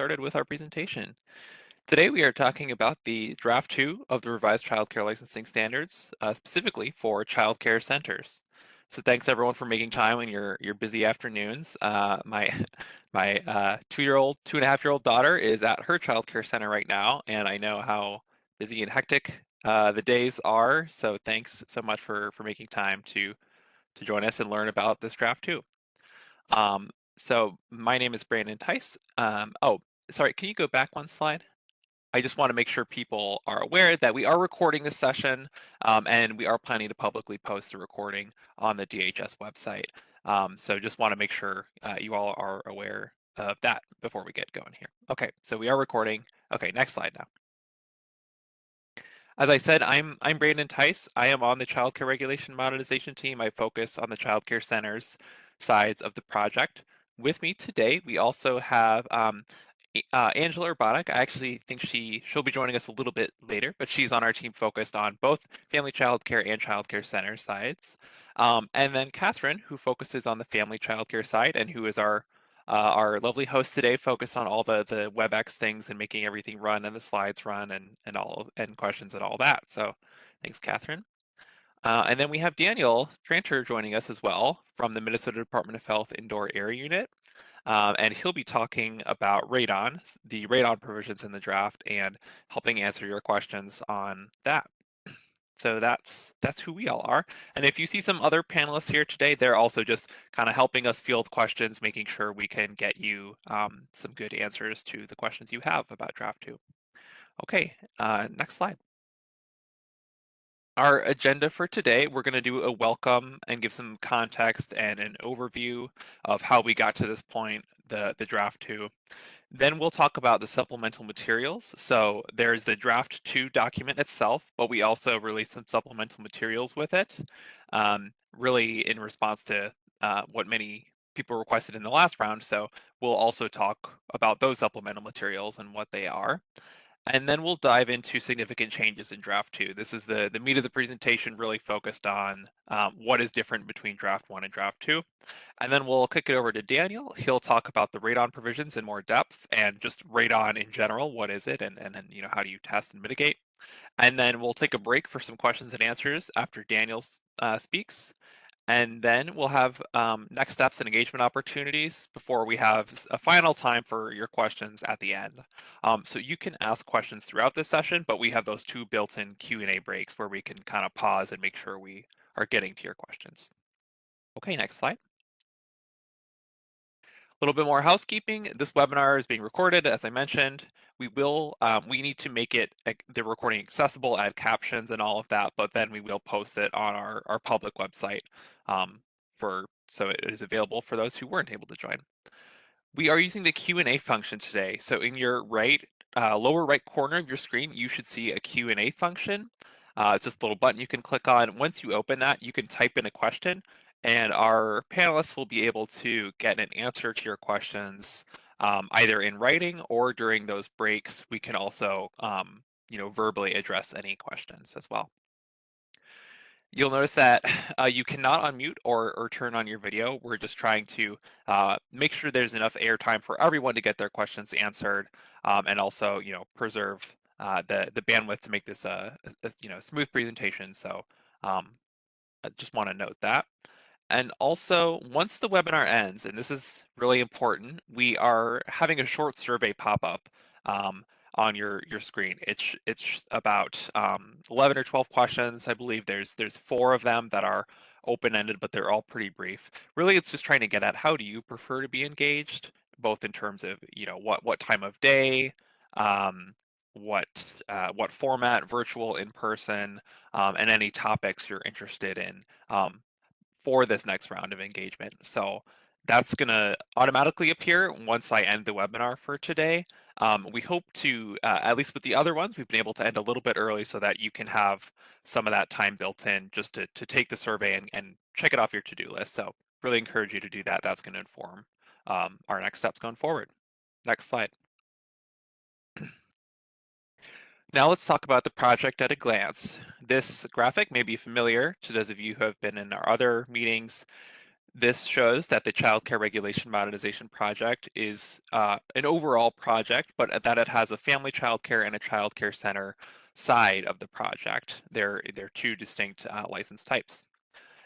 started with our presentation. Today we are talking about the Draft 2 of the revised Child Care Licensing Standards, specifically for child care centers. So thanks everyone for making time in your busy afternoons. My my 2-year-old, 2.5-year-old daughter is at her child care center right now, and I know how busy and hectic the days are. So thanks so much for making time to join us and learn about this Draft 2. So my name is Brandon Tice. Oh, sorry, can you go back one slide? I just want to make sure people are aware that we are recording this session, and we are planning to publicly post the recording on the DHS website. So just want to make sure you all are aware of that before we get going here. Okay, so we are recording. Okay, next slide now. As I said, I'm Brandon Tice. I am on the Child Care Regulation Modernization team. I focus on the child care centers sides of the project. With me today, we also have Angela Urbanik. I actually think she'll be joining us a little bit later, but she's on our team focused on both family child care and child care center sides. And then Catherine, who focuses on the family child care side and who is our lovely host today, focused on all the WebEx things and making everything run and the slides run and questions and all that. So thanks, Catherine. And then we have Daniel Tranter joining us as well from the Minnesota Department of Health Indoor Air Unit. And he'll be talking about radon, the radon provisions in the draft, and helping answer your questions on that. So that's who we all are. And if you see some other panelists here today, they're also just kind of helping us field questions, making sure we can get you some good answers to the questions you have about draft 2. Okay, next slide. Our agenda for today, we're going to do a welcome and give some context and an overview of how we got to this point, the draft 2. Then we'll talk about the supplemental materials. So there's the draft 2 document itself, but we also released some supplemental materials with it, really in response to what many people requested in the last round. So we'll also talk about those supplemental materials and what they are. And then we'll dive into significant changes in draft 2. This is the meat of the presentation, really focused on what is different between draft 1 and draft 2. And then we'll kick it over to Daniel. He'll talk about the radon provisions in more depth and just radon in general. What is it, and how do you test and mitigate? And then we'll take a break for some questions and answers after Daniel speaks. And then we'll have next steps and engagement opportunities before we have a final time for your questions at the end. So you can ask questions throughout this session, but we have those 2 built-in Q&A breaks where we can kind of pause and make sure we are getting to your questions. Okay, next slide. A little bit more housekeeping. This webinar is being recorded, as I mentioned. We need to make the recording accessible, add captions and all of that, but then we will post it on our public website so it is available for those who weren't able to join. We are using the Q&A function today. So in your lower right corner of your screen, you should see a Q&A function. It's just a little button you can click on. Once you open that, you can type in a question, and our panelists will be able to get an answer to your questions either in writing or during those breaks. We can also verbally address any questions as well. You'll notice that you cannot unmute or turn on your video. We're just trying to make sure there's enough airtime for everyone to get their questions answered, and also preserve the bandwidth to make this a smooth presentation. So I just want to note that. And also, once the webinar ends, and this is really important, we are having a short survey pop up on your screen. It's about 11 or 12 questions. I believe there's 4 of them that are open-ended, but they're all pretty brief. Really, it's just trying to get at how do you prefer to be engaged, both in terms of what time of day, what format, virtual, in person, and any topics you're interested in for this next round of engagement. So that's going to automatically appear once I end the webinar for today. We hope to, at least with the other ones, we've been able to end a little bit early so that you can have some of that time built in just to take the survey and check it off your to-do list. So really encourage you to do that. That's going to inform our next steps going forward. Next slide. Now let's talk about the project at a glance. This graphic may be familiar to those of you who have been in our other meetings. This shows that the Child Care Regulation Modernization project is an overall project, but that it has a family child care and a child care center side of the project. They're two distinct license types.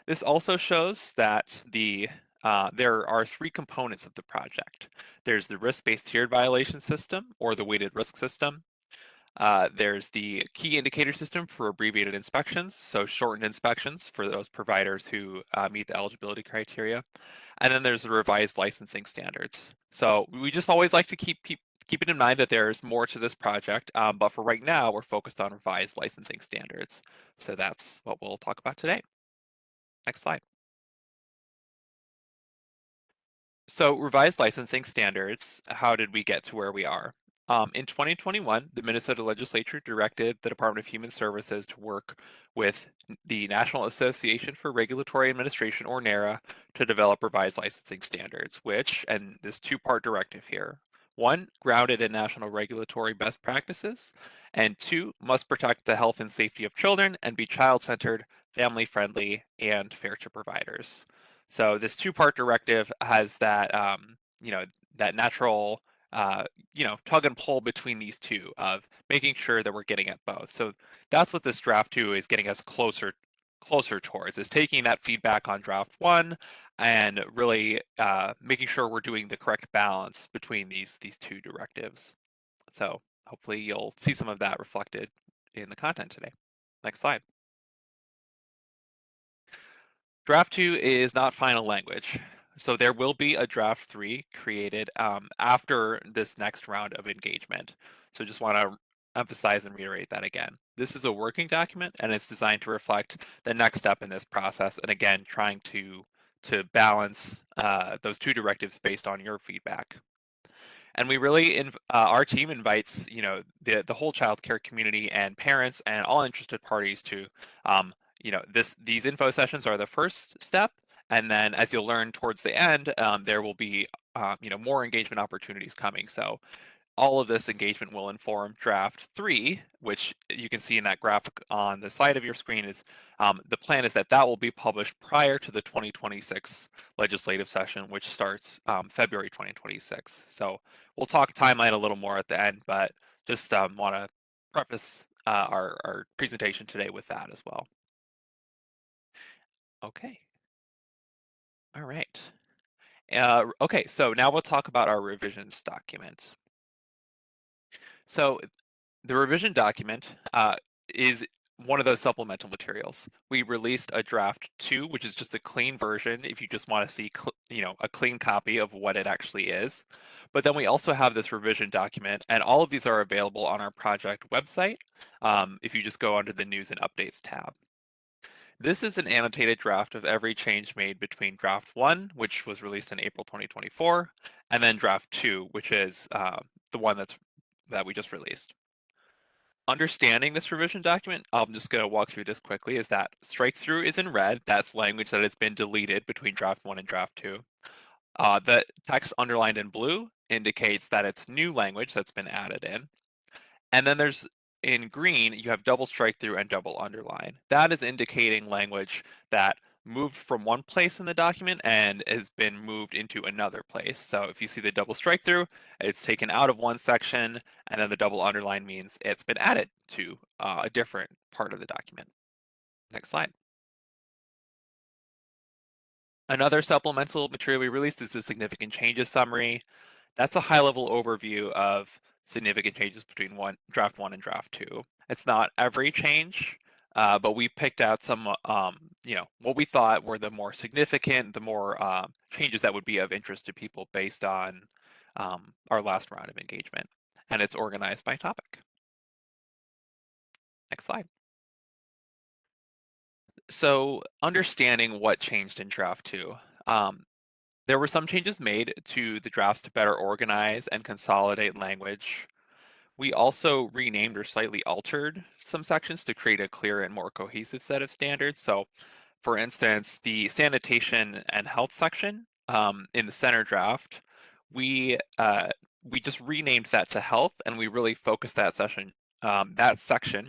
This also shows that there are three components of the project. There's the risk-based tiered violation system or the weighted risk system. There's the key indicator system for abbreviated inspections, so shortened inspections for those providers who meet the eligibility criteria. And then there's the revised licensing standards. So we just always like to keep it in mind that there's more to this project, but for right now, we're focused on revised licensing standards. So that's what we'll talk about today. Next slide. So revised licensing standards, how did we get to where we are? In 2021, the Minnesota legislature directed the Department of Human Services to work with the National Association for Regulatory Administration, or NARA, to develop revised licensing standards, which, and this two-part directive here, one, grounded in national regulatory best practices, and two, must protect the health and safety of children and be child-centered, family-friendly, and fair to providers. So this two-part directive has that, that natural, tug and pull between these two of making sure that we're getting at both. So that's what this draft two is getting us closer towards, is taking that feedback on draft one and really making sure we're doing the correct balance between these two directives. So hopefully you'll see some of that reflected in the content today. Next slide. Draft 2 is not final language. So there will be a draft 3 created after this next round of engagement. So just want to emphasize and reiterate that again. This is a working document and it's designed to reflect the next step in this process. And again, trying to balance those two directives based on your feedback. And we really, our team invites, the whole childcare community and parents and all interested parties to, these info sessions are the first step. And then as you'll learn towards the end, there will be, more engagement opportunities coming. So all of this engagement will inform draft 3, which you can see in that graphic on the side of your screen. Is the plan is that will be published prior to the 2026 legislative session, which starts February 2026. So we'll talk timeline a little more at the end, but just want to preface our presentation today with that as well. Okay. All right. Okay, so now we'll talk about our revisions document. So the revision document is one of those supplemental materials. We released a draft 2, which is just a clean version if you just want to see a clean copy of what it actually is. But then we also have this revision document, and all of these are available on our project website if you just go under the News and Updates tab. This is an annotated draft of every change made between draft 1, which was released in April 2024, and then draft 2, which is the one that we just released. Understanding this revision document, I'm just going to walk through this quickly, is that strike through is in red. That's language that has been deleted between draft 1 and draft 2. The text underlined in blue indicates that it's new language that's been added in. And then there's, in green, you have double strike through and double underline. That is indicating language that moved from one place in the document and has been moved into another place. So if you see the double strike through, it's taken out of one section, and then the double underline means it's been added to a different part of the document. Next slide. Another supplemental material we released is the significant changes summary. That's a high-level overview of significant changes between draft 1 and draft 2. It's not every change, but we picked out some, what we thought were the more significant, the more changes that would be of interest to people based on our last round of engagement. And it's organized by topic. Next slide. So understanding what changed in draft 2. There were some changes made to the drafts to better organize and consolidate language. We also renamed or slightly altered some sections to create a clearer and more cohesive set of standards. So for instance, the sanitation and health section in the center draft, we just renamed that to health, and we really focused that section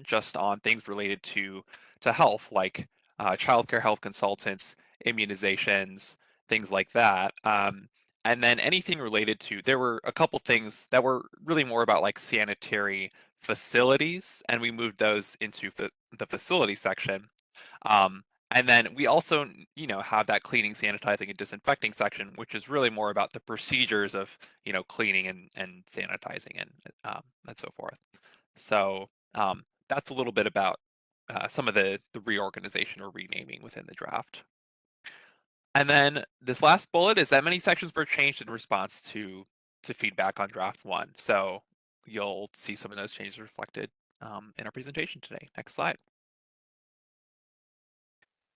just on things related to health, like childcare health consultants, immunizations, things like that. And then anything related to, there were a couple things that were really more about like sanitary facilities, and we moved those into the facility section. Um, and then we also, have that cleaning, sanitizing, and disinfecting section, which is really more about the procedures of, cleaning and sanitizing and so forth. So that's a little bit about some of the reorganization or renaming within the draft. And then this last bullet is that many sections were changed in response to feedback on draft one. So you'll see some of those changes reflected in our presentation today. Next slide.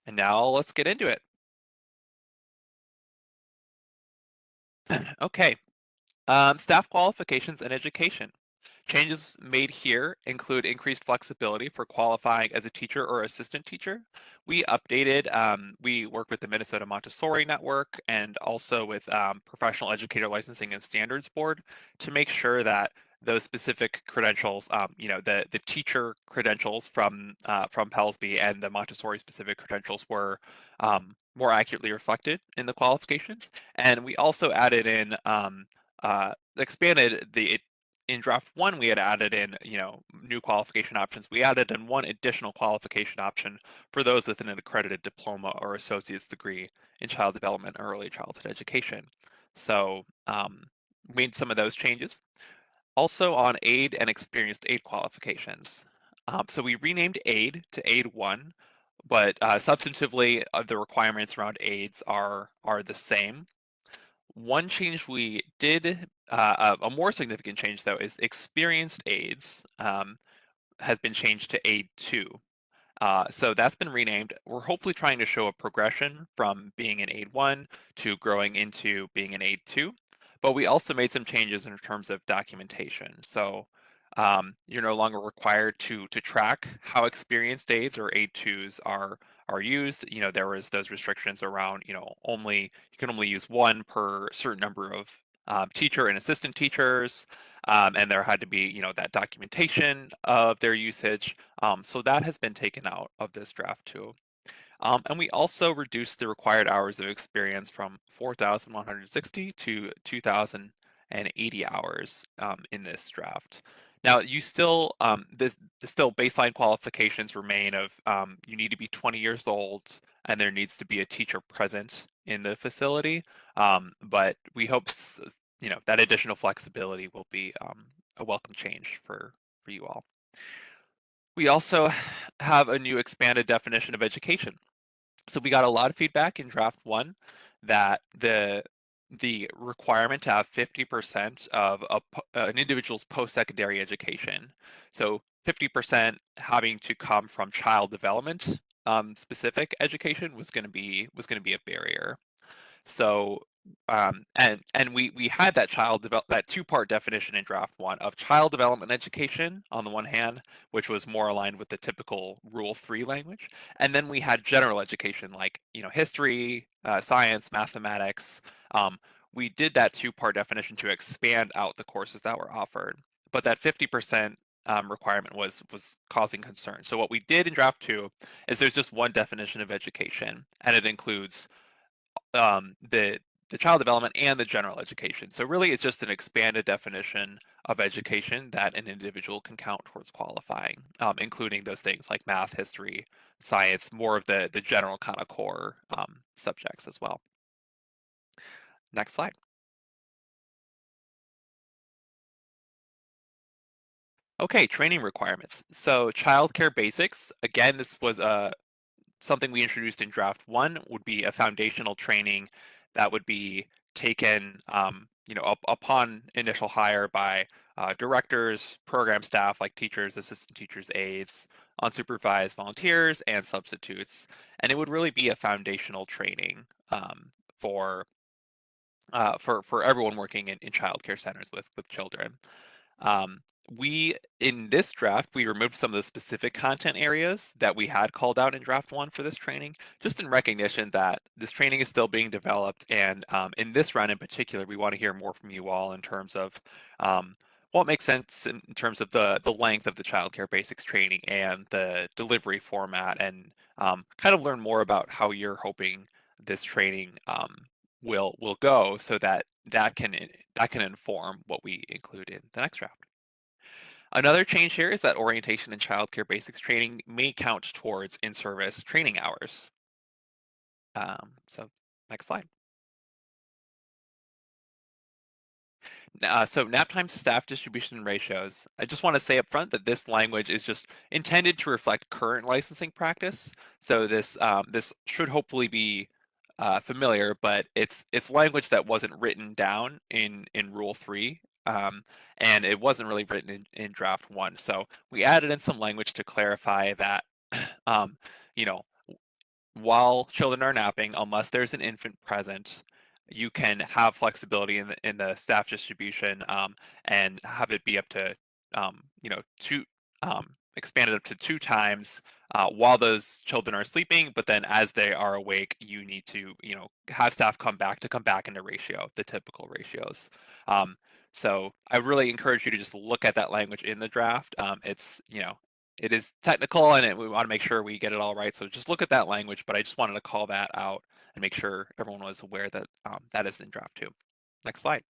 And now let's get into it. Okay, staff qualifications and education. Changes made here include increased flexibility for qualifying as a teacher or assistant teacher. We work with the Minnesota Montessori Network and also with Professional Educator Licensing and Standards Board to make sure that those specific credentials, the teacher credentials from Pelsby and the Montessori specific credentials were more accurately reflected in the qualifications. And we also added in expanded the in draft one, we had added in, new qualification options. We added in one additional qualification option for those with an accredited diploma or associate's degree in child development or early childhood education. So made some of those changes. Also on aid and experienced aid qualifications. So we renamed aid to aid one, but substantively the requirements around aids are the same. One change we did, a more significant change though, is experienced aides has been changed to aid 2. So that's been renamed. We're hopefully trying to show a progression from being an aid 1 to growing into being an aid 2. But we also made some changes in terms of documentation. So you're no longer required to track how experienced aides or aid 2s are used. There was those restrictions around, you can only use one per certain number of teacher and assistant teachers. And there had to be, that documentation of their usage. So that has been taken out of this draft too. And we also reduced the required hours of experience from 4,160 to 2,080 hours in this draft. Now, you still, the still baseline qualifications remain of you need to be 20 years old and there needs to be a teacher present in the facility. But we hope, that additional flexibility will be a welcome change for you all. We also have a new expanded definition of education. So we got a lot of feedback in draft one that the requirement to have 50% of an individual's post-secondary education. So 50% having to come from child development specific education was going to be a barrier. So and we had that two-part definition in draft one of child development education on the one hand, which was more aligned with the typical Rule 3 language, and then we had general education like history, science, mathematics. We did that two-part definition to expand out the courses that were offered, but that 50% requirement was causing concern. So what we did in draft two is there's just one definition of education, and it includes the child development and the general education. So really it's just an expanded definition of education that an individual can count towards qualifying, including those things like math, history, science, more of the general kind of core subjects as well. Next slide. Okay, training requirements. So child care basics, again, this was something we introduced in draft one would be a foundational training that would be taken, upon initial hire by directors, program staff like teachers, assistant teachers, aides, unsupervised volunteers, and substitutes. And it would really be a foundational training for for everyone working in child care centers with children. Um, in this draft, we removed some of the specific content areas that we had called out in draft one for this training, just in recognition that this training is still being developed. And in this round in particular, we want to hear more from you all in terms of what makes sense in terms of the length of the child care basics training and the delivery format, and kind of learn more about how you're hoping this training will go, so that that can inform what we include in the next draft. Another change here is that orientation and childcare basics training may count towards in-service training hours. So next slide. So nap time staff distribution ratios. I just want to say up front that this language is just intended to reflect current licensing practice. So this should hopefully be familiar, but it's language that wasn't written down in Rule 3, and it wasn't really written in Draft 1. So we added in some language to clarify that, um, you know, while children are napping, unless there's an infant present, you can have flexibility in the staff distribution, and have it be up to two expanded up to 2 times while those children are sleeping. But then as they are awake, you need to have staff come back into ratio, the typical ratios. Um, so I really encourage you to just look at that language in the draft. It's it is technical, and we want to make sure we get it all right. So just look at that language, but I just wanted to call that out and make sure everyone was aware that that is in draft 2. Next slide.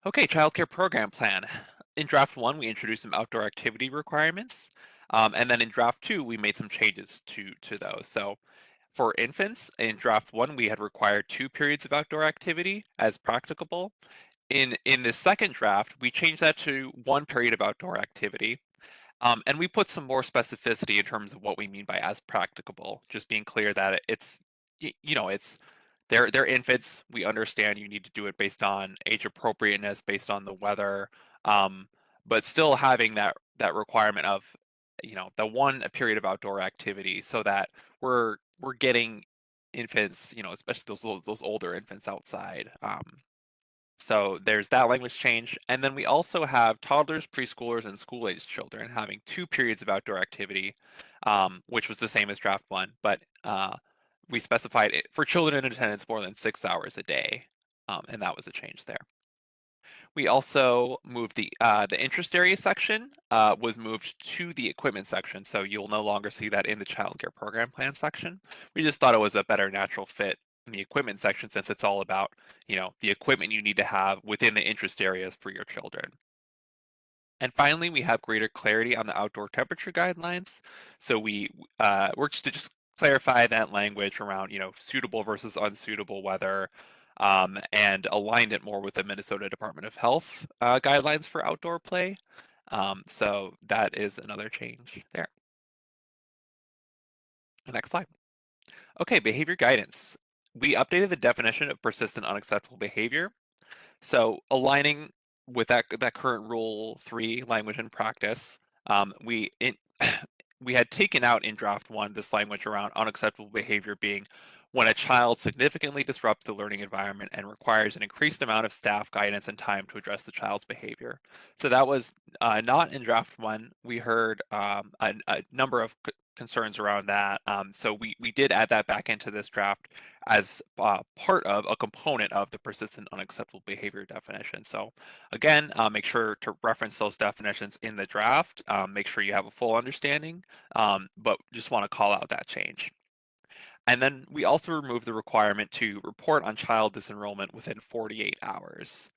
Okay, child care program plan. In draft 1, we introduced some outdoor activity requirements, and then in draft 2, we made some changes to those. So for infants, in draft 1, we had required 2 periods of outdoor activity as practicable. In the second draft, we changed that to 1 period of outdoor activity. And we put some more specificity in terms of what we mean by as practicable, just being clear that it's, it's they're infants. We understand you need to do it based on age appropriateness, based on the weather, um, but still having that requirement of, the 1 period of outdoor activity, so that we're getting infants, especially those older infants outside. So there's that language change. And then we also have toddlers, preschoolers, and school-aged children having 2 periods of outdoor activity, which was the same as draft 1, but we specified it for children in attendance more than 6 hours a day, and that was a change there. We also moved the interest area section was moved to the equipment section, so you'll no longer see that in the child care program plan section. We just thought it was a better natural fit in the equipment section, since it's all about the equipment you need to have within the interest areas for your children. And finally, we have greater clarity on the outdoor temperature guidelines. So we worked to just clarify that language around, suitable versus unsuitable weather, and aligned it more with the Minnesota Department of Health guidelines for outdoor play. So that is another change there. Next slide. Okay, behavior guidance. We updated the definition of persistent unacceptable behavior. So aligning with that current Rule 3 language and practice, we had taken out in draft 1 this language around unacceptable behavior being when a child significantly disrupts the learning environment and requires an increased amount of staff guidance and time to address the child's behavior. So that was not in draft 1. We heard a number of concerns around that. So we did add that back into this draft as part of a component of the persistent unacceptable behavior definition. So again, make sure to reference those definitions in the draft. Make sure you have a full understanding, but just want to call out that change. And then we also removed the requirement to report on child disenrollment within 48 hours.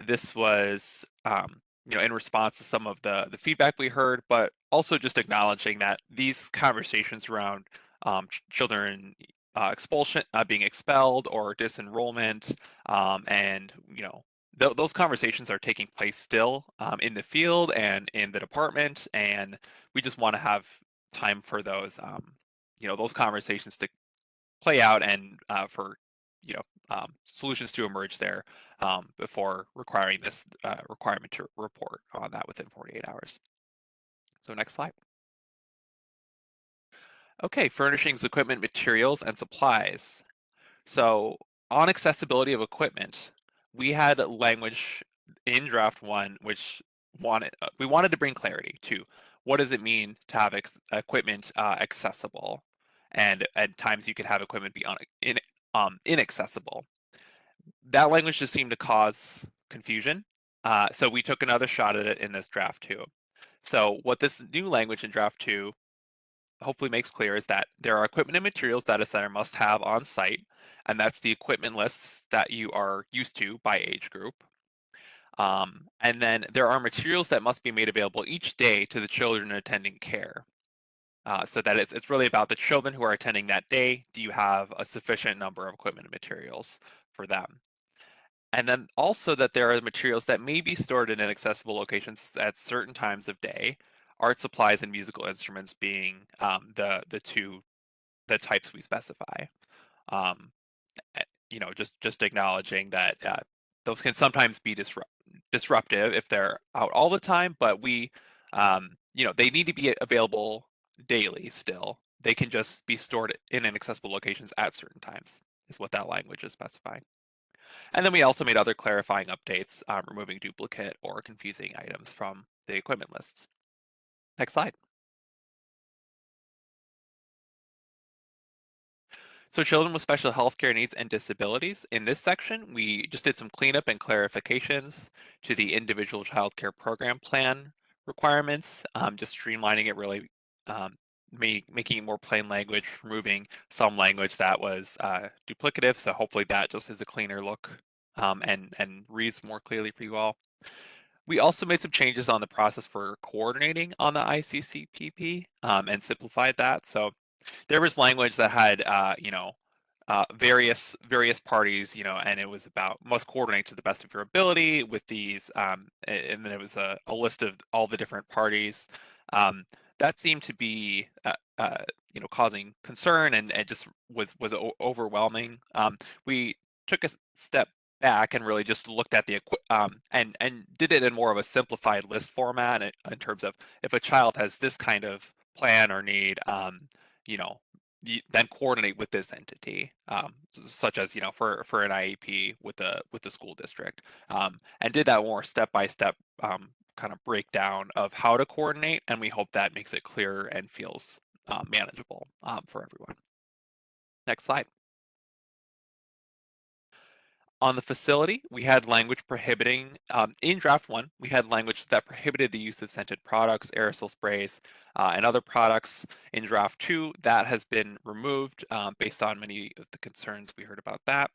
This was, in response to some of the feedback we heard, but also just acknowledging that these conversations around children expulsion, being expelled or disenrollment, and those conversations are taking place still in the field and in the department, and we just want to have time for those conversations to play out, and for solutions to emerge there before requiring this requirement to report on that within 48 hours. So next slide. Okay, furnishings, equipment, materials, and supplies. So on accessibility of equipment, we had language in draft 1 which we wanted to bring clarity to what does it mean to have equipment accessible, and at times you could have equipment be inaccessible. That language just seemed to cause confusion. So we took another shot at it in this draft 2. So what this new language in draft 2 hopefully makes clear is that there are equipment and materials that a center must have on site, and that's the equipment lists that you are used to by age group. And then there are materials that must be made available each day to the children attending care. So that it's really about the children who are attending that day. Do you have a sufficient number of equipment and materials for them? And then also that there are materials that may be stored in inaccessible locations at certain times of day, art supplies and musical instruments being the types we specify. Um, just acknowledging that those can sometimes be disruptive if they're out all the time, but they need to be available daily still. They can just be stored in inaccessible locations at certain times, is what that language is specifying. And then we also made other clarifying updates, removing duplicate or confusing items from the equipment lists. Next slide. So children with special healthcare needs and disabilities. In this section, we just did some cleanup and clarifications to the individual child care program plan requirements, just streamlining it really, making it more plain language, removing some language that was duplicative. So hopefully that just is a cleaner look and reads more clearly for you all. We also made some changes on the process for coordinating on the ICCPP and simplified that. So there was language that had various parties, and it was about must coordinate to the best of your ability with these, and then it was a list of all the different parties. That seemed to be causing concern and just was overwhelming. We took a step back and really just looked at and did it in more of a simplified list format in terms of if a child has this kind of plan or need, you know, then coordinate with this entity, such as for an IEP with the school district, and did that more step by step kind of breakdown of how to coordinate, and we hope that makes it clearer and feels manageable for everyone. Next slide. On the facility, we had language prohibiting, in draft one, we had language that prohibited the use of scented products, aerosol sprays, and other products. In draft two, that has been removed based on many of the concerns we heard about that.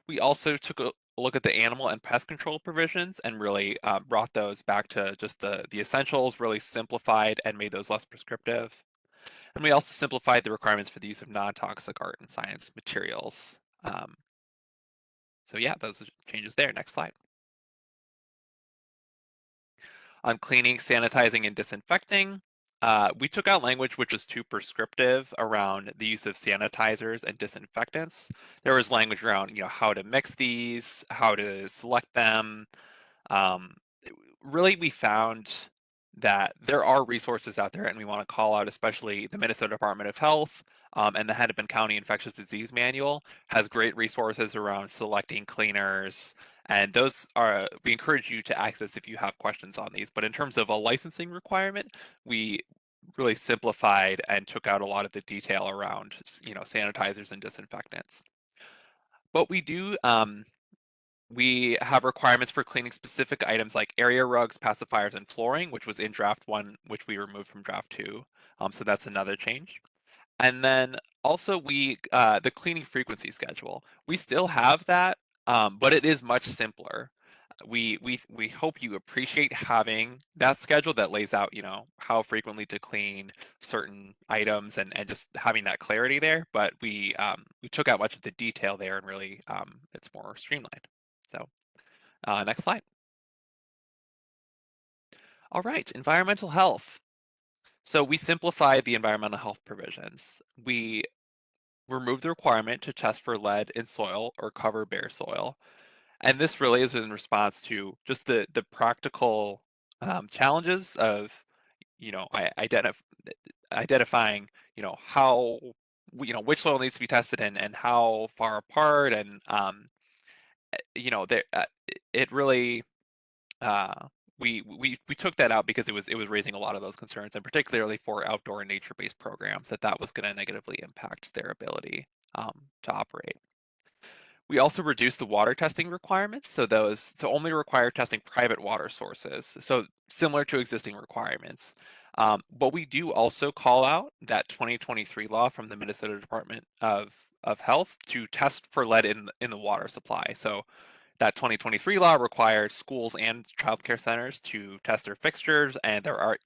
We also took a look at the animal and pest control provisions and really brought those back to just the essentials, really simplified and made those less prescriptive. And we also simplified the requirements for the use of non-toxic art and science materials. So yeah, those are changes there. Next slide. On cleaning, sanitizing, and disinfecting, we took out language which was too prescriptive around the use of sanitizers and disinfectants. There was language around, how to mix these, how to select them. Um, Really, we found that there are resources out there, and we want to call out especially the Minnesota Department of Health and the Hennepin County Infectious Disease Manual has great resources around selecting cleaners, and those are we encourage you to access if you have questions on these. But in terms of a licensing requirement, we really simplified and took out a lot of the detail around sanitizers and disinfectants. But we have requirements for cleaning specific items like area rugs, pacifiers, and flooring, which was in draft one, which we removed from draft two. So that's another change. And then also the cleaning frequency schedule. We still have that, but it is much simpler. We hope you appreciate having that schedule that lays out, how frequently to clean certain items and just having that clarity there. But we took out much of the detail there and really it's more streamlined. So next slide. All right, environmental health. So we simplified the environmental health provisions. We removed the requirement to test for lead in soil or cover bare soil. And this really is in response to just the practical challenges of, identifying, how, which soil needs to be tested and how far apart. And, there, it really, uh, we took that out because it was raising a lot of those concerns, and particularly for outdoor and nature-based programs, that was going to negatively impact their ability to operate. We also reduced the water testing requirements, so those to only require testing private water sources, so similar to existing requirements. But we do also call out that 2023 law from the Minnesota Department of Health to test for lead in the water supply. So that 2023 law required schools and child care centers to test their fixtures, and there are,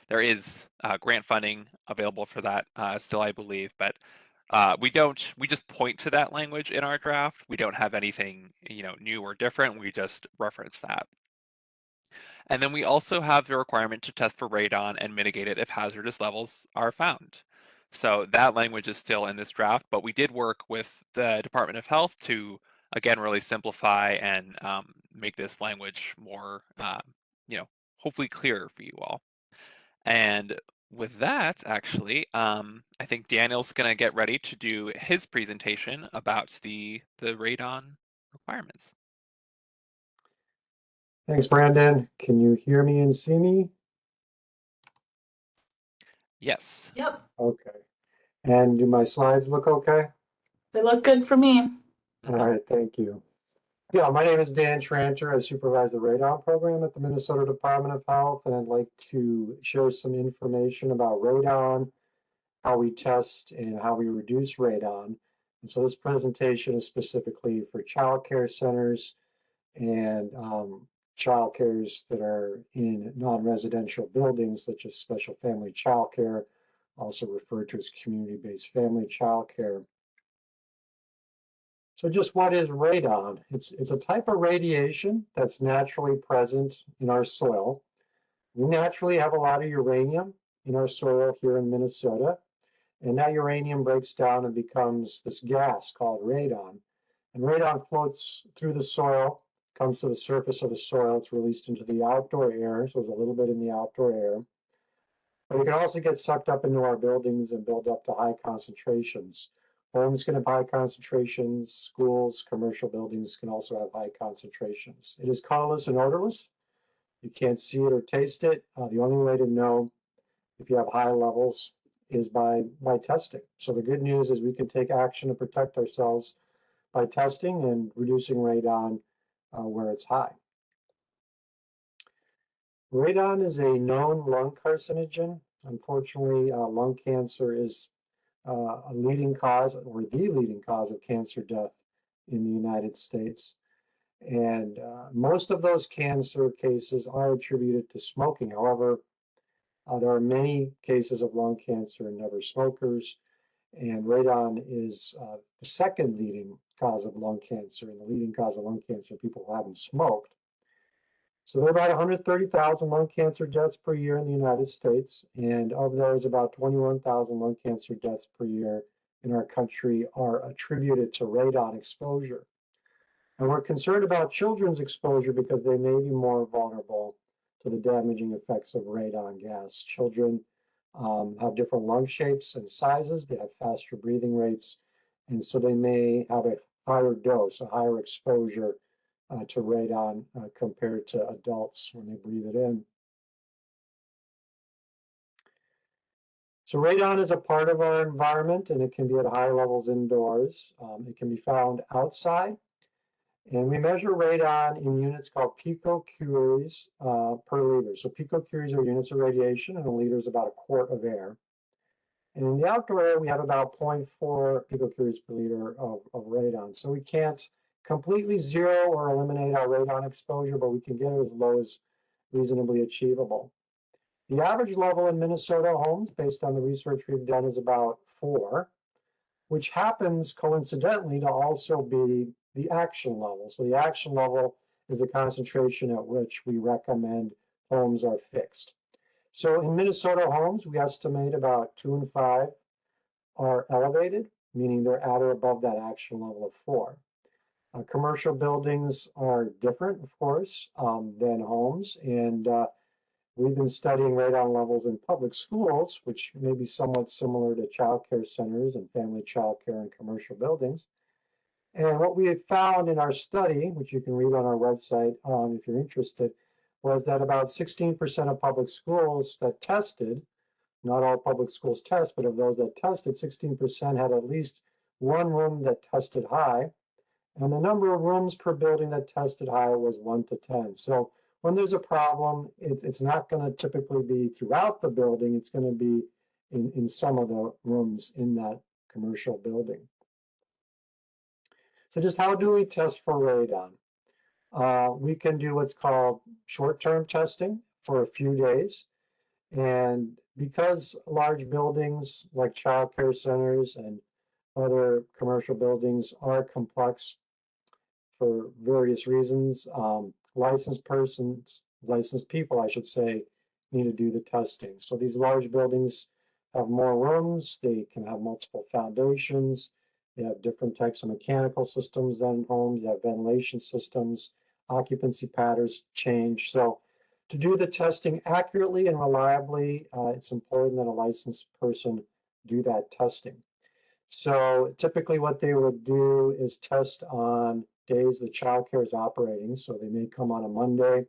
there is grant funding available for that still, I believe, but we just point to that language in our draft. We don't have anything, new or different. We just reference that. And then we also have the requirement to test for radon and mitigate it if hazardous levels are found. So that language is still in this draft, but we did work with the Department of Health to, again, really simplify and make this language more, hopefully clearer for you all. And with that, actually, I think Daniel's going to get ready to do his presentation about the radon requirements. Thanks, Brandon. Can you hear me and see me? Yes. Yep, Okay. And do my slides look okay? they look good for me. All right, thank you. Yeah, my name is Dan Tranter. I supervise the radon program at the Minnesota Department of Health, and I'd like to share some information about radon, how we test, and how we reduce radon. And so this presentation is specifically for child care centers and child cares that are in non-residential buildings, such as special family child care, also referred to as community-based family child care. So just what is radon? It's a type of radiation that's naturally present in our soil. We naturally have a lot of uranium in our soil here in Minnesota, and that uranium breaks down and becomes this gas called radon. And radon floats through the soil, comes to the surface of the soil, it's released into the outdoor air, so there's a little bit in the outdoor air. But it can also get sucked up into our buildings and build up to high concentrations. Homes can have high concentrations, schools, commercial buildings can also have high concentrations. It is colorless and odorless. You can't see it or taste it. The only way to know if you have high levels is by testing. So the good news is we can take action to protect ourselves by testing and reducing radon where it's high. Radon is a known lung carcinogen. Unfortunately, lung cancer is a leading cause or the leading cause of cancer death in the United States. And most of those cancer cases are attributed to smoking. However, there are many cases of lung cancer in never smokers, and radon is the second leading cause of lung cancer, and the leading cause of lung cancer in people who haven't smoked. So there are about 130,000 lung cancer deaths per year in the United States, and of those, about 21,000 lung cancer deaths per year in our country are attributed to radon exposure. And we're concerned about children's exposure because they may be more vulnerable to the damaging effects of radon gas. Children have different lung shapes and sizes, they have faster breathing rates, and so they may have a higher dose, a higher exposure to radon compared to adults when they breathe it in. So radon is a part of our environment, and it can be at high levels indoors. It can be found outside, and we measure radon in units called picocuries per liter. So picocuries are units of radiation, and a liter is about a quart of air. And in the outdoor air, we have about 0.4 picocuries per liter of radon. So we can't completely zero or eliminate our radon exposure, but we can get it as low as reasonably achievable. The average level in Minnesota homes, based on the research we've done, is about 4, which happens coincidentally to also be the action level. So the action level is the concentration at which we recommend homes are fixed. So in Minnesota homes, we estimate about 2 and 5 are elevated, meaning they're at or above that action level of 4. Commercial buildings are different, of course, than homes, and we've been studying radon levels in public schools, which may be somewhat similar to child care centers and family child care in commercial buildings. And what we have found in our study, which you can read on our website if you're interested, was that about 16% of public schools that tested, not all public schools test, but of those that tested, 16% had at least one room that tested high. And the number of rooms per building that tested high was 1 to 10. So when there's a problem, it's not going to typically be throughout the building. It's going to be in some of the rooms in that commercial building. So just how do we test for radon? We can do what's called short-term testing for a few days. And because large buildings like child care centers and other commercial buildings are complex for various reasons, licensed people, I should say, need to do the testing. So these large buildings have more rooms, they can have multiple foundations, they have different types of mechanical systems than homes, they have ventilation systems, occupancy patterns change. So to do the testing accurately and reliably, it's important that a licensed person do that testing. So typically what they would do is test on days the child care is operating. So they may come on a Monday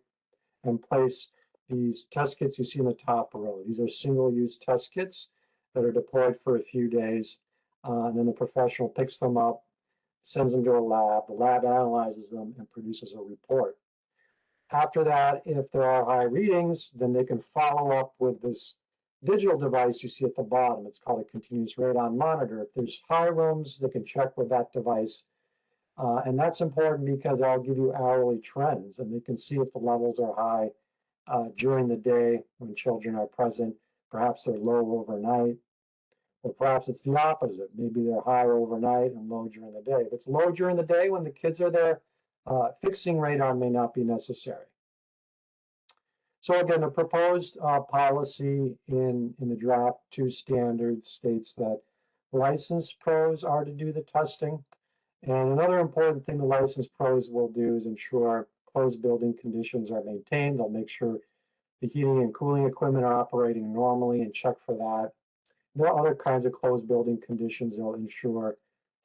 and place these test kits you see in the top row. These are single-use test kits that are deployed for a few days. And then the professional picks them up, sends them to a lab. The lab analyzes them and produces a report. After that, if there are high readings, then they can follow up with this digital device you see at the bottom. It's called a continuous radon monitor. If there's high rooms, they can check with that device. And that's important because I'll give you hourly trends, and they can see if the levels are high during the day when children are present. Perhaps they're low overnight, or perhaps it's the opposite. Maybe they're high overnight and low during the day. If it's low during the day when the kids are there, fixing radon may not be necessary. So again, the proposed policy in the draft 2 standards states that licensed pros are to do the testing. And another important thing the licensed pros will do is ensure closed building conditions are maintained. They'll make sure the heating and cooling equipment are operating normally and check for that. There are other kinds of closed building conditions they'll ensure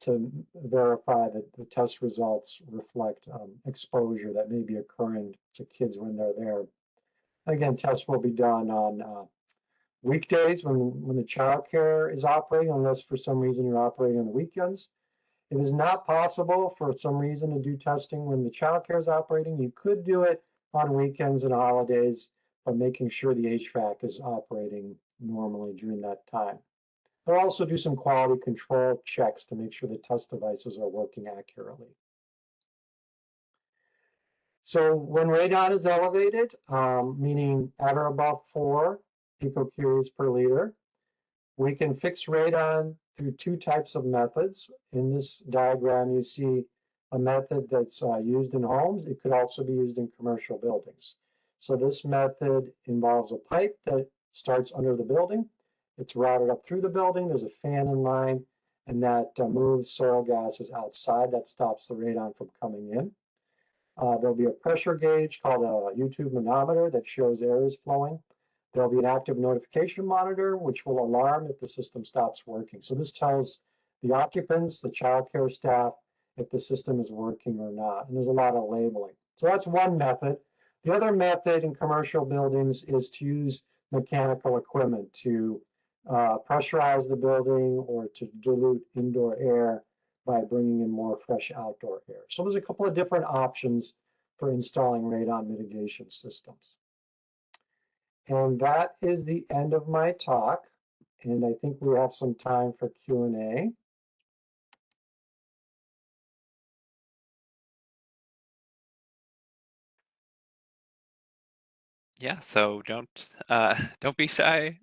to verify that the test results reflect exposure that may be occurring to kids when they're there. Again, tests will be done on weekdays when the child care is operating, unless for some reason you're operating on the weekends. If it is not possible for some reason to do testing when the child care is operating, you could do it on weekends and holidays by making sure the HVAC is operating normally during that time. They'll also do some quality control checks to make sure the test devices are working accurately. So when radon is elevated, meaning at or above 4 picocuries per liter, we can fix radon through 2 types of methods. In this diagram, you see a method that's used in homes. It could also be used in commercial buildings. So this method involves a pipe that starts under the building. It's routed up through the building. There's a fan in line, and that moves soil gases outside. That stops the radon from coming in. There'll be a pressure gauge called a U-tube manometer that shows air is flowing. There'll be an active notification monitor, which will alarm if the system stops working. So this tells the occupants, the child care staff, if the system is working or not. And there's a lot of labeling. So that's one method. The other method in commercial buildings is to use mechanical equipment to pressurize the building or to dilute indoor air by bringing in more fresh outdoor air. So there's a couple of different options for installing radon mitigation systems. And that is the end of my talk. And I think we have some time for Q&A. Yeah, so don't be shy.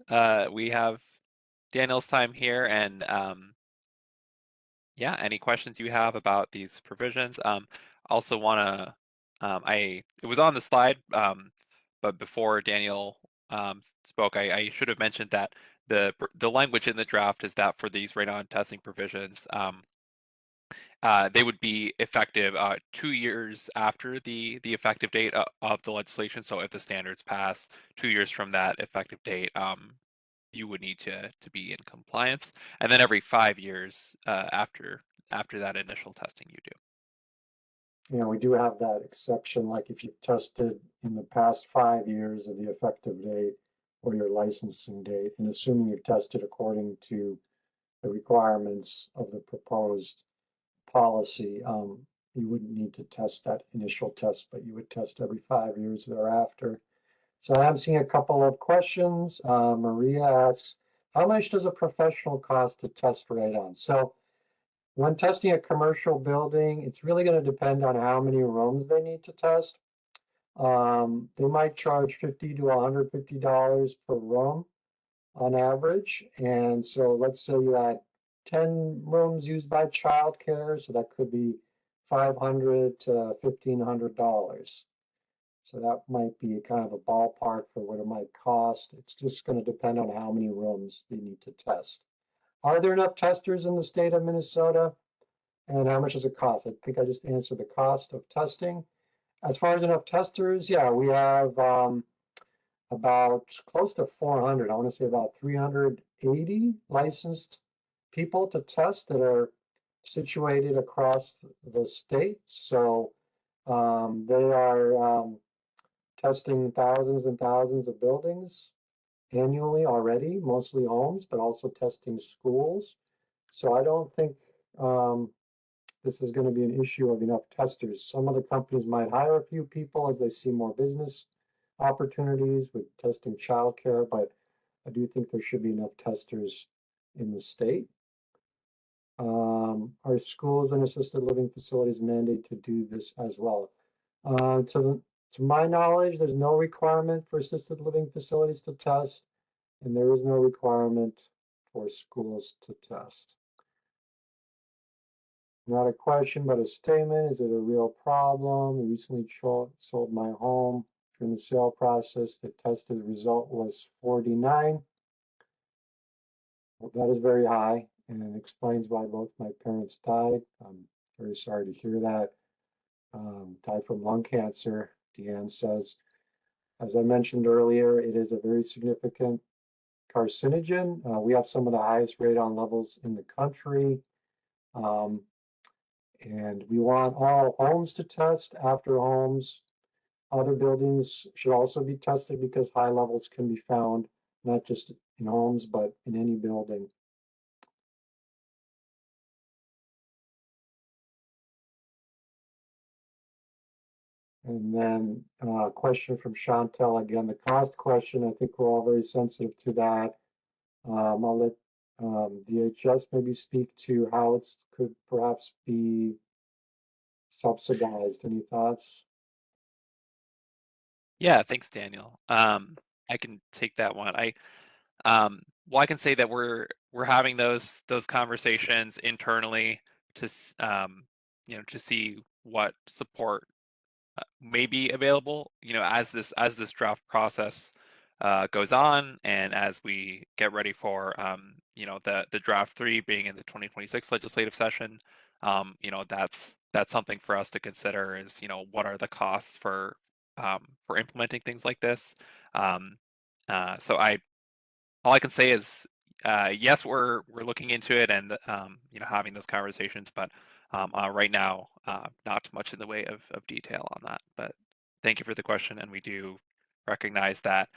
We have Daniel's time here, and yeah, any questions you have about these provisions. Also want to, it was on the slide, but before Daniel spoke, I should have mentioned that the language in the draft is that for these radon testing provisions, they would be effective 2 years after the effective date of the legislation. So if the standards pass 2 years from that effective date, you would need to be in compliance, and then every 5 years after that initial testing you do. You know, we do have that exception, like if you've tested in the past 5 years of the effective date or your licensing date, and assuming you've tested according to the requirements of the proposed policy, you wouldn't need to test that initial test, but you would test every 5 years thereafter. So I'm seeing a couple of questions. Maria asks, how much does a professional cost to test radon? So when testing a commercial building, it's really going to depend on how many rooms they need to test. They might charge $50 to $150 per room on average. And so let's say you had 10 rooms used by child care, so that could be $500 to $1,500. So that might be kind of a ballpark for what it might cost. It's just going to depend on how many rooms they need to test. Are there enough testers in the state of Minnesota? And how much does it cost? I think I just answered the cost of testing. As far as enough testers, yeah, we have about close to 400. I want to say about 380 licensed people to test that are situated across the state. So they are testing thousands and thousands of buildings annually already, mostly homes, but also testing schools. So I don't think this is going to be an issue of enough testers. Some other companies might hire a few people as they see more business opportunities with testing childcare, but I do think there should be enough testers in the state. Are schools and assisted living facilities mandated to do this as well? To my knowledge, there's no requirement for assisted living facilities to test, and there is no requirement for schools to test. Not a question, but a statement. Is it a real problem? I recently sold my home. During the sale process, the tested result was 49. Well, that is very high, and it explains why both my parents died. I'm very sorry to hear that. Died from lung cancer, Deanne says. As I mentioned earlier, it is a very significant carcinogen. We have some of the highest radon levels in the country. And we want all homes to test after homes. Other buildings should also be tested because high levels can be found not just in homes, but in any building. And then a question from Chantel, again, the cost question. I think we're all very sensitive to that. I'll let DHS maybe speak to how it could perhaps be subsidized. Any thoughts? Yeah, thanks, Daniel. I can take that one. Well, I can say that we're having those conversations internally to to see what support may be available. As this draft process goes on, and as we get ready for the draft 3 being in the 2026 legislative session, that's something for us to consider. Is what are the costs for implementing things like this? So all I can say is yes, we're looking into it and having those conversations, but right now not much in the way of detail on that. But thank you for the question, and we do recognize that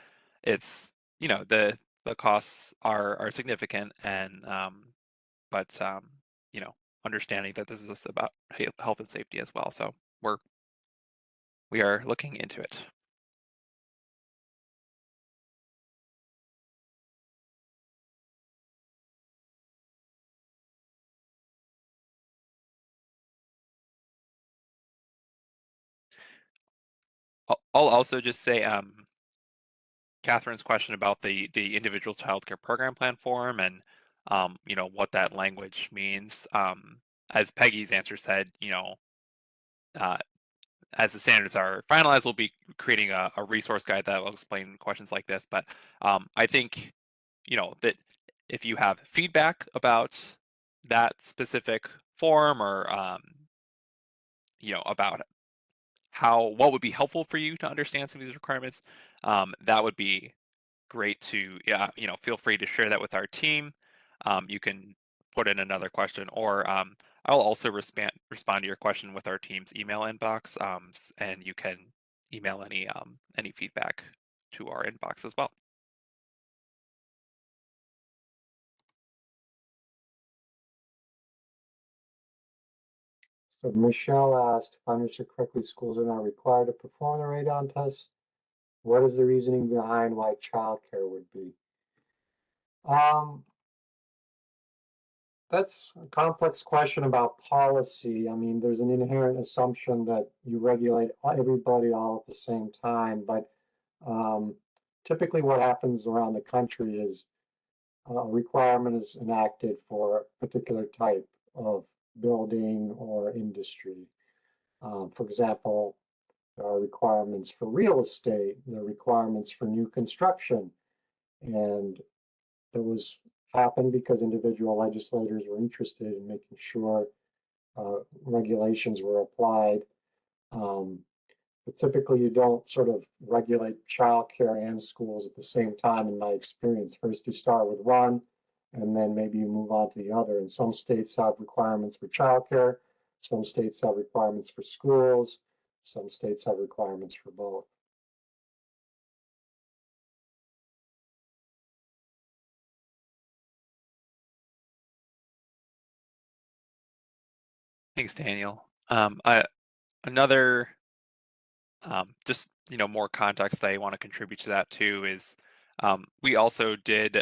it's the costs are significant, and but understanding that this is about health and safety as well. So we are looking into it. I'll also just say Catherine's question about the individual child care program plan form and what that language means. As Peggy's answer said, uh, as the standards are finalized, we'll be creating a resource guide that will explain questions like this. But I think that if you have feedback about that specific form, or about what would be helpful for you to understand some of these requirements, that would be great to, feel free to share that with our team. You can put in another question, or I'll also respond to your question with our team's email inbox, and you can email any feedback to our inbox as well. So Michelle asked, if I understood correctly, schools are not required to perform the radon test. What is the reasoning behind why childcare would be? That's a complex question about policy. I mean, there's an inherent assumption that you regulate everybody all at the same time, but typically what happens around the country is a requirement is enacted for a particular type of building or industry. For example, there are requirements for real estate, there are requirements for new construction, and those happened because individual legislators were interested in making sure regulations were applied. Um, but typically, you don't sort of regulate childcare and schools at the same time, in my experience. First, you start with one, and then maybe you move on to the other. And some states have requirements for childcare, some states have requirements for schools, some states have requirements for both. Thanks, Daniel. Another just more context I want to contribute to that too is we also did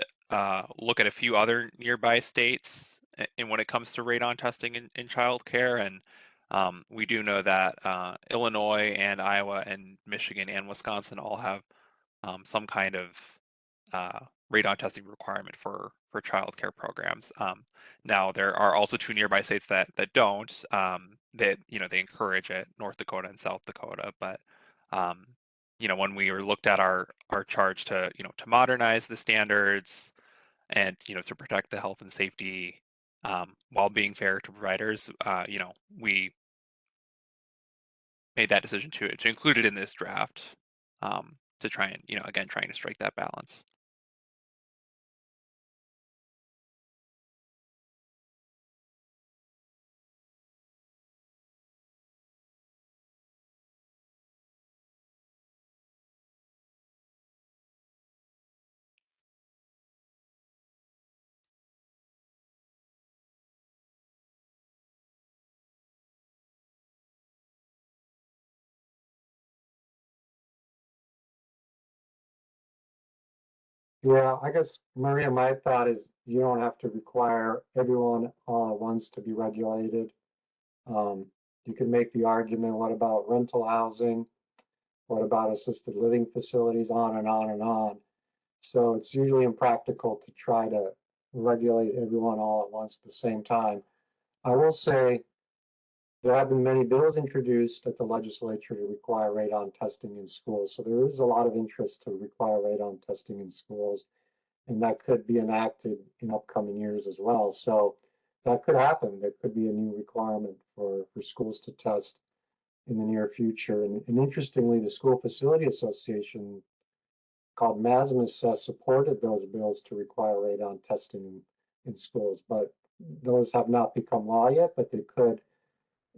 look at a few other nearby states in when it comes to radon testing in childcare, and we do know that Illinois and Iowa and Michigan and Wisconsin all have some kind of uh, radon testing requirement for childcare programs. Now there are also two nearby states that don't. That they encourage it, North Dakota and South Dakota. But um, when we were looked at our charge to modernize the standards and to protect the health and safety while being fair to providers, we made that decision to include it in this draft to try and again trying to strike that balance. Yeah, I guess, Maria, my thought is you don't have to require everyone all at once to be regulated. Um, you can make the argument, what about rental housing? What about assisted living facilities, on and on and on. So it's usually impractical to try to regulate everyone all at once at the same time. I will say there have been many bills introduced at the legislature to require radon testing in schools. So there is a lot of interest to require radon testing in schools, and that could be enacted in upcoming years as well. So that could happen. There could be a new requirement for schools to test in the near future. And interestingly, the School Facility Association, called MASMAS, supported those bills to require radon testing in schools, but those have not become law yet, but they could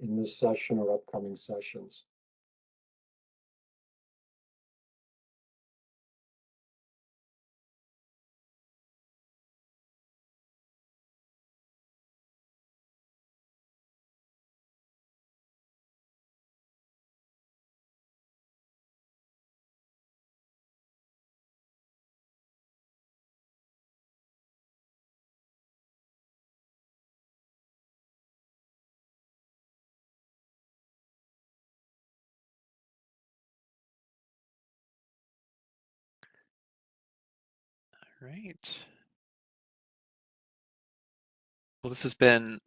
in this session or upcoming sessions. Right. Well, this has been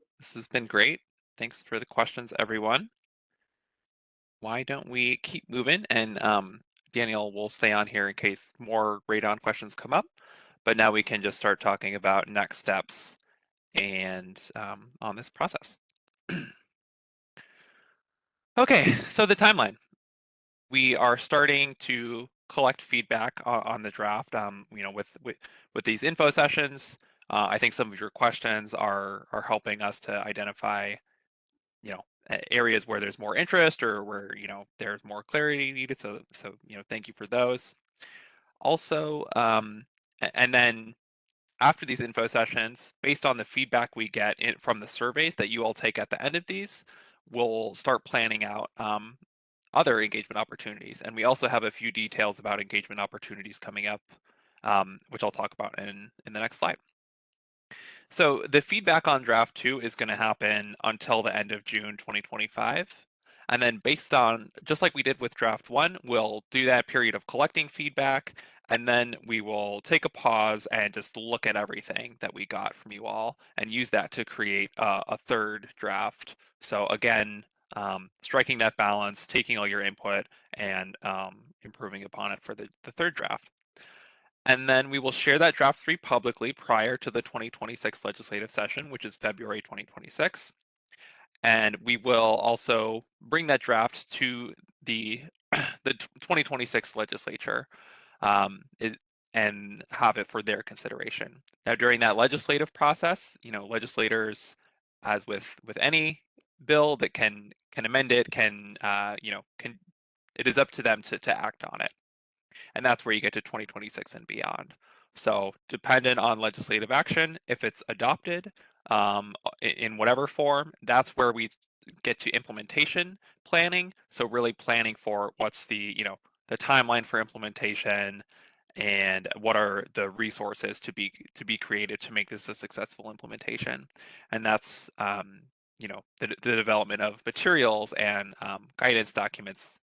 great. Thanks for the questions, everyone. Why don't we keep moving? And Daniel will stay on here in case more radon questions come up. But now we can just start talking about next steps and on this process. Okay, so the timeline. We are starting to collect feedback on the draft. With these info sessions, I think some of your questions are helping us to identify, areas where there's more interest or where there's more clarity needed. So thank you for those. Also, and then after these info sessions, based on the feedback we get from the surveys that you all take at the end of these, we'll start planning out other engagement opportunities. And we also have a few details about engagement opportunities coming up, which I'll talk about in the next slide. So the feedback on draft 2 is going to happen until the end of June 2025. And then based on, just like we did with draft 1, we'll do that period of collecting feedback, and then we will take a pause and just look at everything that we got from you all and use that to create a third draft. So again, striking that balance, taking all your input, and improving upon it for the third draft. And then we will share that draft 3 publicly prior to the 2026 legislative session, which is February 2026. And we will also bring that draft to the 2026 legislature and have it for their consideration. Now, during that legislative process, legislators, as with any bill that can amend it, it is up to them to act on it. And that's where you get to 2026 and beyond. So dependent on legislative action, if it's adopted in whatever form, that's where we get to implementation planning. So really planning for what's the timeline for implementation and what are the resources to be created to make this a successful implementation. And that's the development of materials and guidance documents,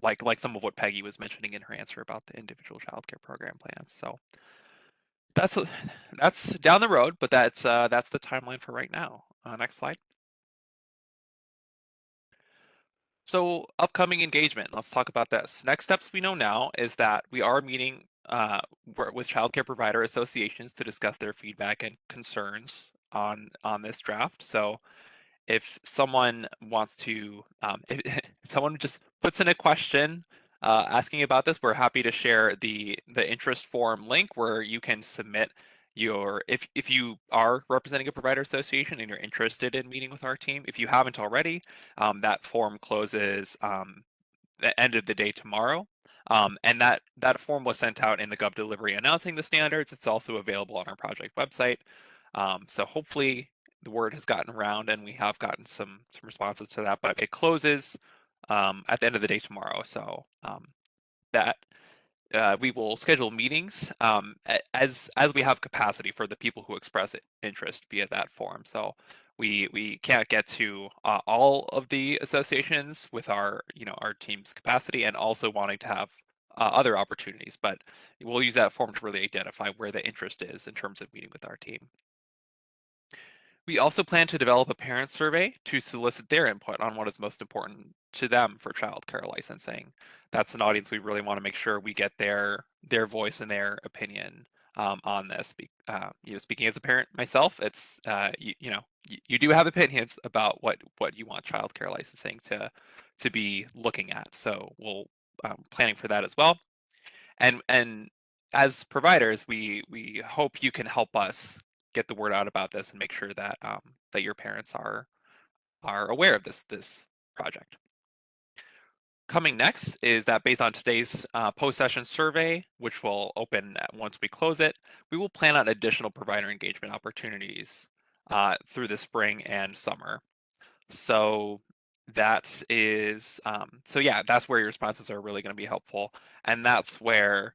like some of what Peggy was mentioning in her answer about the individual child care program plans. So that's down the road, but that's the timeline for right now. Next slide. So upcoming engagement, let's talk about this. Next steps we know now is that we are meeting with child care provider associations to discuss their feedback and concerns on this draft. So if someone wants to, if someone just puts in a question asking about this, we're happy to share the interest form link where you can submit if you are representing a provider association and you're interested in meeting with our team. If you haven't already, that form closes the end of the day tomorrow. And that form was sent out in the Gov delivery announcing the standards. It's also available on our project website. So hopefully the word has gotten around and we have gotten some responses to that, but it closes at the end of the day tomorrow. So that we will schedule meetings as we have capacity for the people who express interest via that form. So we can't get to all of the associations with our team's capacity and also wanting to have other opportunities, but we'll use that form to really identify where the interest is in terms of meeting with our team. We also plan to develop a parent survey to solicit their input on what is most important to them for childcare licensing. That's an audience we really want to make sure we get their voice and their opinion on this. Speaking as a parent myself, it's you do have opinions about what you want childcare licensing to be looking at. So we'll planning for that as well. And as providers, we hope you can help us get the word out about this and make sure that that your parents are aware of this project. Coming next is that based on today's post-session survey, which will open once we close it, we will plan on additional provider engagement opportunities through the spring and summer. So that is that's where your responses are really going to be helpful, and that's where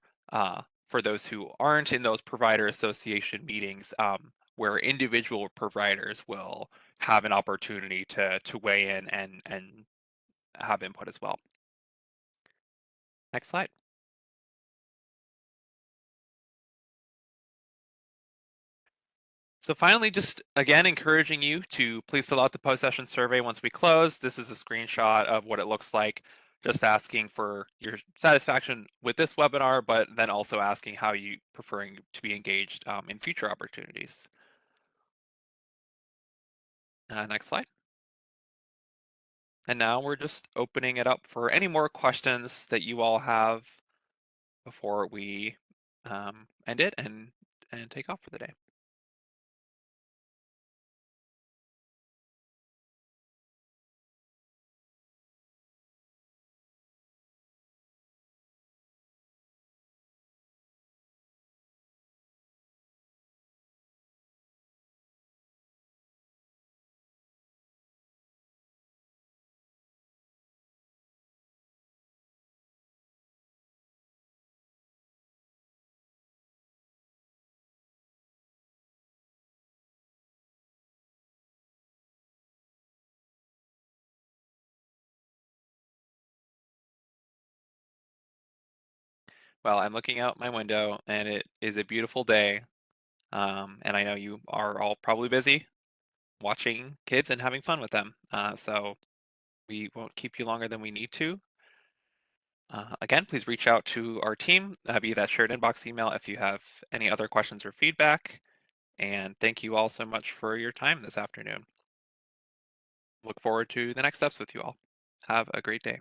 for those who aren't in those provider association meetings, where individual providers will have an opportunity to weigh in and have input as well. Next slide. So finally, just again, encouraging you to please fill out the post-session survey once we close. This is a screenshot of what it looks like, just asking for your satisfaction with this webinar, but then also asking how you preferring to be engaged in future opportunities. Next slide. And now we're just opening it up for any more questions that you all have before we end it and take off for the day. Well, I'm looking out my window and it is a beautiful day. And I know you are all probably busy watching kids and having fun with them. So we won't keep you longer than we need to. Again, please reach out to our team via that shared inbox email if you have any other questions or feedback. And thank you all so much for your time this afternoon. Look forward to the next steps with you all. Have a great day.